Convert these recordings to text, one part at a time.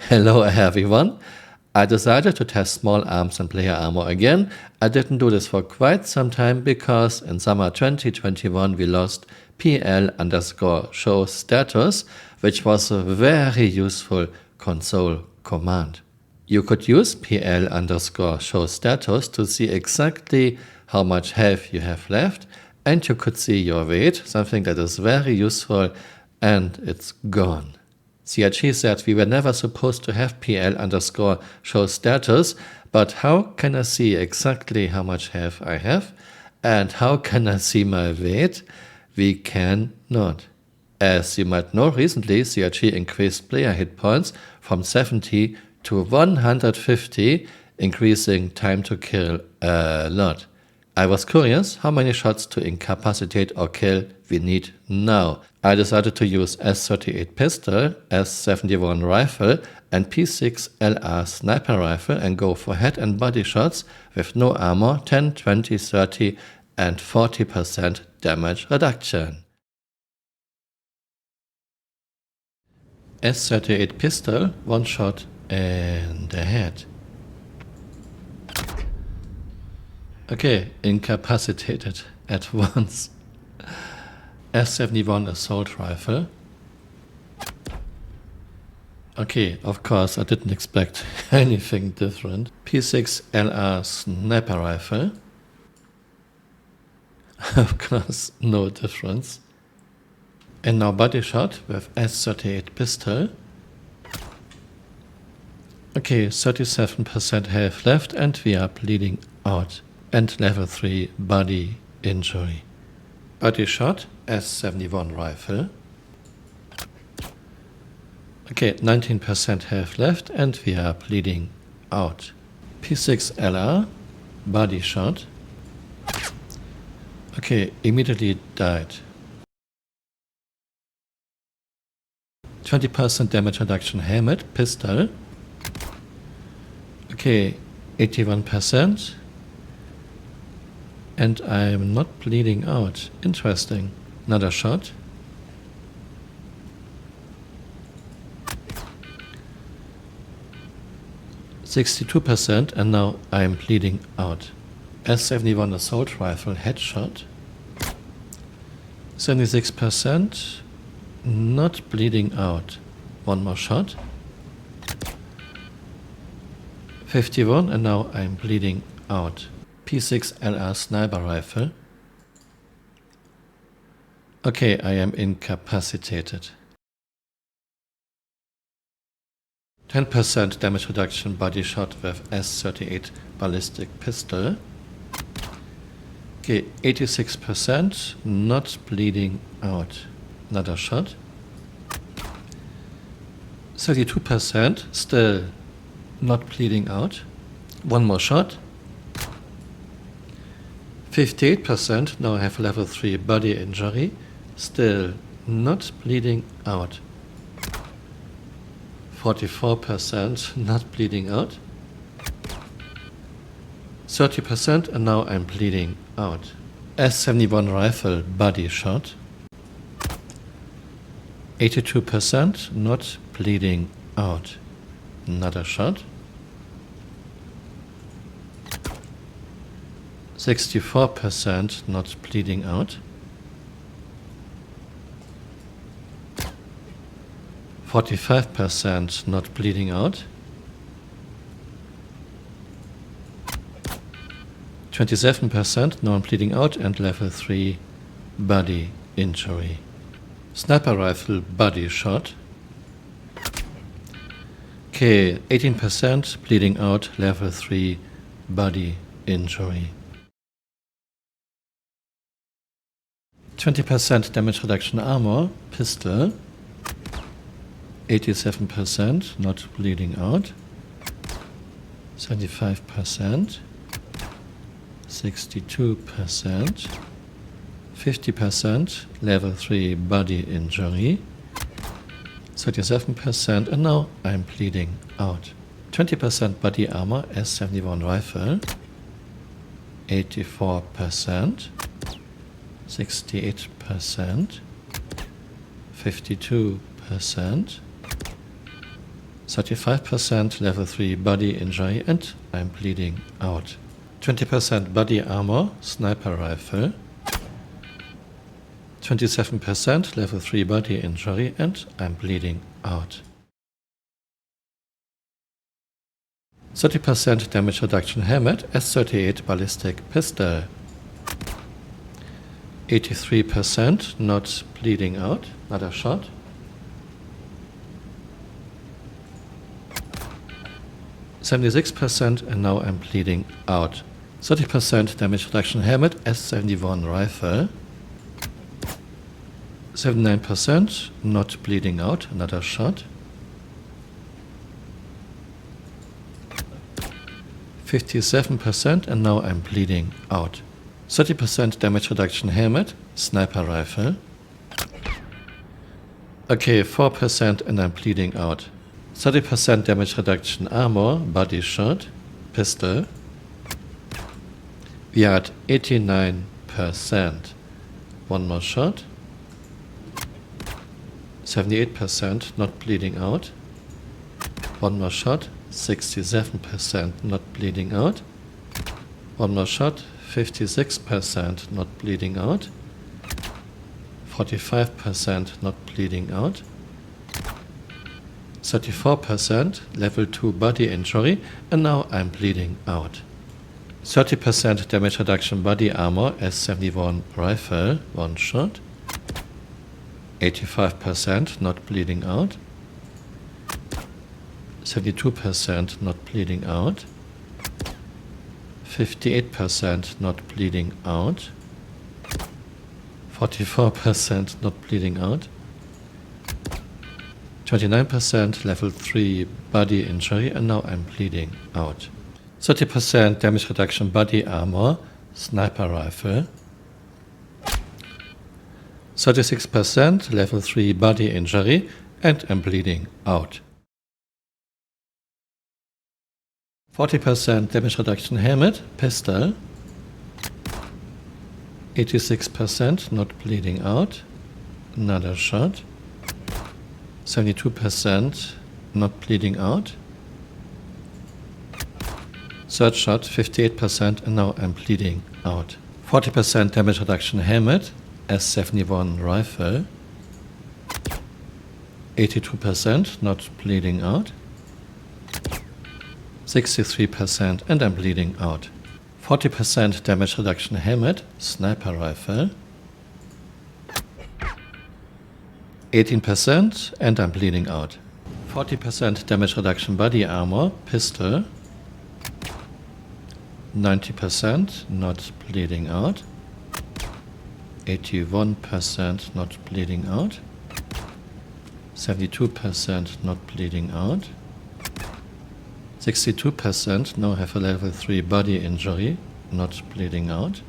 Hello everyone. I decided to test small arms and player armor again. I didn't do this for quite some time because in summer 2021 we lost PL_show status, which was a very useful console command. You could use PL_show status to see exactly how much health you have left, and you could see your weight, something that is very useful, and it's gone. CRG said we were never supposed to have PL_show status, but how can I see exactly how much health I have? And how can I see my weight? We cannot. As you might know, recently CRG increased player hit points from 70 to 150, increasing time to kill a lot. I was curious how many shots to incapacitate or kill we need now. I decided to use S38 pistol, S71 rifle and P6LR sniper rifle and go for head and body shots with no armor, 10, 20, 30 and 40% damage reduction. S38 pistol, one shot in the head. Okay, incapacitated at once. S71 assault rifle. Okay, of course I didn't expect anything different. P6LR sniper rifle. Of course, no difference. And now body shot with S38 pistol. Okay, 37% health left and we are bleeding out. And level 3 body injury. Body shot, S71 rifle. Okay, 19% health left and we are bleeding out. P6LR, body shot. Okay, immediately died. 20% damage reduction helmet, pistol. Okay, 81%. And I'm not bleeding out. Interesting. Another shot. %, and now I'm bleeding out. S71 assault rifle headshot. 76%, not bleeding out. One more shot. 51, and now I'm bleeding out. P6LR sniper rifle. Okay, I am incapacitated. 10% damage reduction body shot with S38 ballistic pistol. Okay, 86%, not bleeding out. Another shot. 32%, still not bleeding out. One more shot. 58%, now I have level 3 body injury, still not bleeding out. 44%, not bleeding out. 30%, and now I'm bleeding out. S71 rifle body shot. 82%, not bleeding out. Another shot. 64% not bleeding out. 45% not bleeding out. 27% non-bleeding out and level 3 body injury. Sniper rifle body shot. Okay, 18% bleeding out, level 3 body injury. 20% damage reduction armor, pistol. 87% not bleeding out. 75%. 62%. 50% level 3 body injury. 37%, and now I'm bleeding out. 20% body armor, S71 rifle. 84%. 68%, 52%, 35% level 3 body injury and I'm bleeding out. 20% body armor, sniper rifle. 27% level 3 body injury and I'm bleeding out. 30% damage reduction helmet, S38 ballistic pistol. 83% not bleeding out, another shot. 76% and now I'm bleeding out. 30% damage reduction helmet, S71 rifle. 79% not bleeding out, another shot. 57% and now I'm bleeding out. 30% damage reduction helmet, sniper rifle. Okay, 4% and I'm bleeding out. 30% damage reduction armor, body shot, pistol. We are at 89%. One more shot. 78% not bleeding out. One more shot. 67% not bleeding out. One more shot. 56% not bleeding out. 45% not bleeding out. 34% level 2 body injury and now I'm bleeding out. 30% damage reduction body armor, S71 rifle, one shot. 85% not bleeding out. 72% not bleeding out. 58% not bleeding out. 44% not bleeding out. 29% level 3 body injury and now I'm bleeding out. 30% damage reduction body armor, sniper rifle. 36% level 3 body injury and I'm bleeding out. 40% damage reduction helmet, pistol. 86% not bleeding out, another shot. 72% not bleeding out. Third shot, 58% and now I'm bleeding out. 40% damage reduction helmet, S71 rifle. 82% not bleeding out. 63% and I'm bleeding out. 40% damage reduction helmet, sniper rifle. 18% and I'm bleeding out. 40% damage reduction body armor, pistol. 90% not bleeding out. 81% not bleeding out. 72% not bleeding out. 62% now have a level 3 body injury, not bleeding out.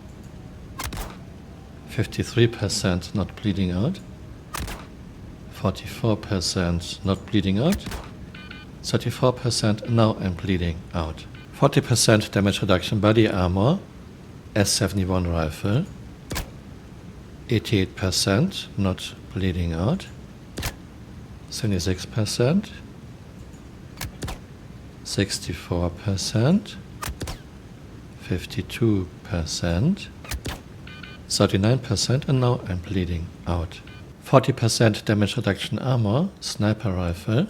53% not bleeding out. 44% not bleeding out. 34% now I'm bleeding out. 40% damage reduction body armor, S71 rifle. 88% not bleeding out. 76%. 64%, 52%, 39% and now I'm bleeding out. 40% damage reduction armor, sniper rifle.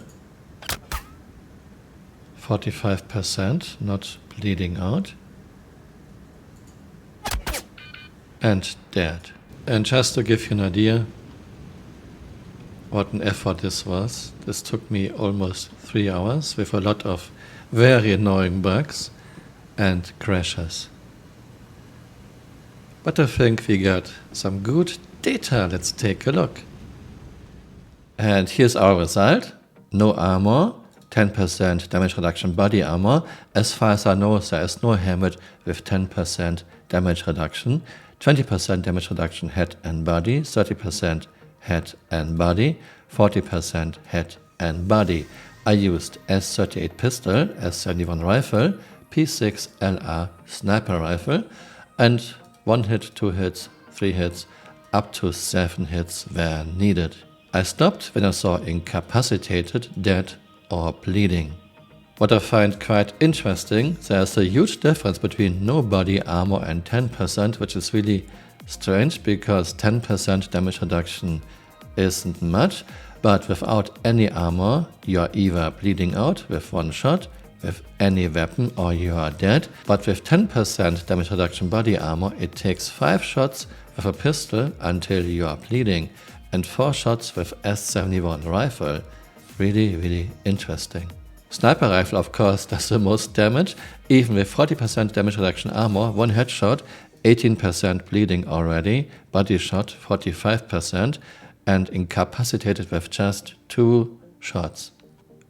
45% not bleeding out. And dead. And just to give you an idea what an effort this was, this took me almost 3 hours with a lot of very annoying bugs and crashes. But I think we got some good data. Let's take a look. And here's our result. No armor, 10% damage reduction body armor. As far as I know, there is no helmet with 10% damage reduction. 20% damage reduction head and body, 30% head and body, 40% head and body. I used S38 pistol, S71 rifle, P6 LR sniper rifle, and 1 hit, 2 hits, 3 hits, up to 7 hits were needed. I stopped when I saw incapacitated, dead, or bleeding. What I find quite interesting, there's a huge difference between no body armor and 10%, which is really strange because 10% damage reduction isn't much, but without any armor, you're either bleeding out with one shot, with any weapon, or you are dead. But with 10% damage reduction body armor, it takes 5 shots with a pistol until you are bleeding, and 4 shots with S71 rifle. Really interesting. Sniper rifle of course does the most damage, even with 40% damage reduction armor, 1 headshot, 18% bleeding already, body shot 45%, and incapacitated with just 2 shots.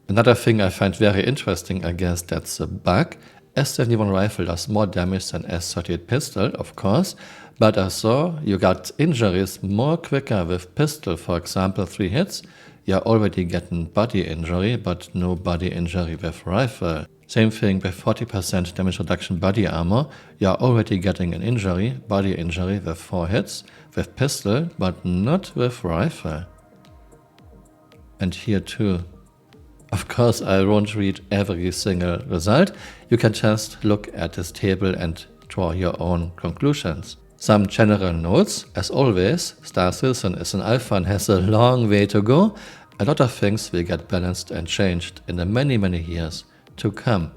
Another thing I find very interesting, I guess that's a bug. S71 rifle does more damage than S38 pistol, of course, but I saw you got injuries more quicker with pistol, for example 3 hits, you're already getting body injury, but no body injury with rifle. Same thing with 40% damage reduction body armor, you're already getting an injury, body injury with 4 hits, with pistol, but not with rifle. And here too. Of course I won't read every single result, you can just look at this table and draw your own conclusions. Some general notes, as always, Star Citizen is an alpha and has a long way to go. A lot of things will get balanced and changed in the many years to come.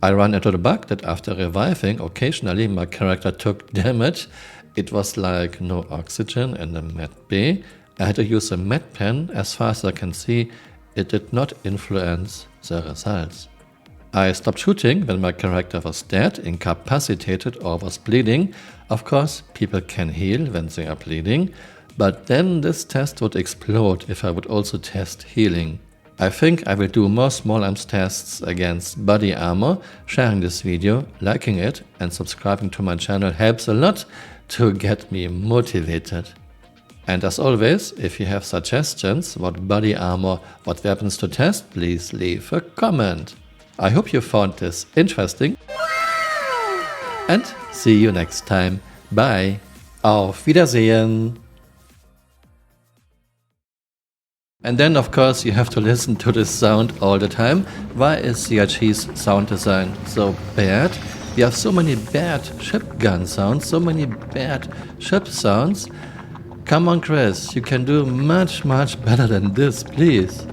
I ran into the bug that after reviving, occasionally my character took damage. It was like no oxygen in the med bay. I had to use a med pen. As far as I can see, it did not influence the results. I stopped shooting when my character was dead, incapacitated or was bleeding. Of course, people can heal when they are bleeding, but then this test would explode if I would also test healing. I think I will do more small arms tests against body armor. Sharing this video, liking it and subscribing to my channel helps a lot to get me motivated. And as always, if you have suggestions what body armor, what weapons to test, please leave a comment. I hope you found this interesting. And see you next time. Bye. Auf Wiedersehen. And then of course you have to listen to this sound all the time. Why is CRG's sound design so bad? We have so many bad ship gun sounds, so many bad ship sounds. Come on Chris, you can do much better than this, please.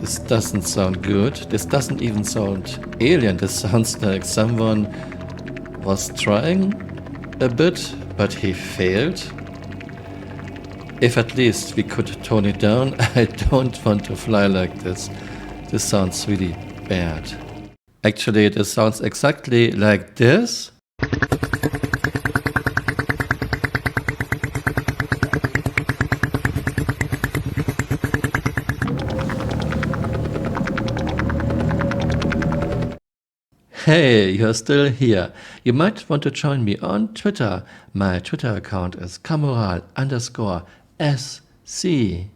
This doesn't sound good. This doesn't even sound alien. This sounds like someone was trying a bit, but he failed. If at least we could tone it down. I don't want to fly like this. This sounds really bad. Actually, this sounds exactly like this. Hey, you're still here. You might want to join me on Twitter. My Twitter account is Camural_SC.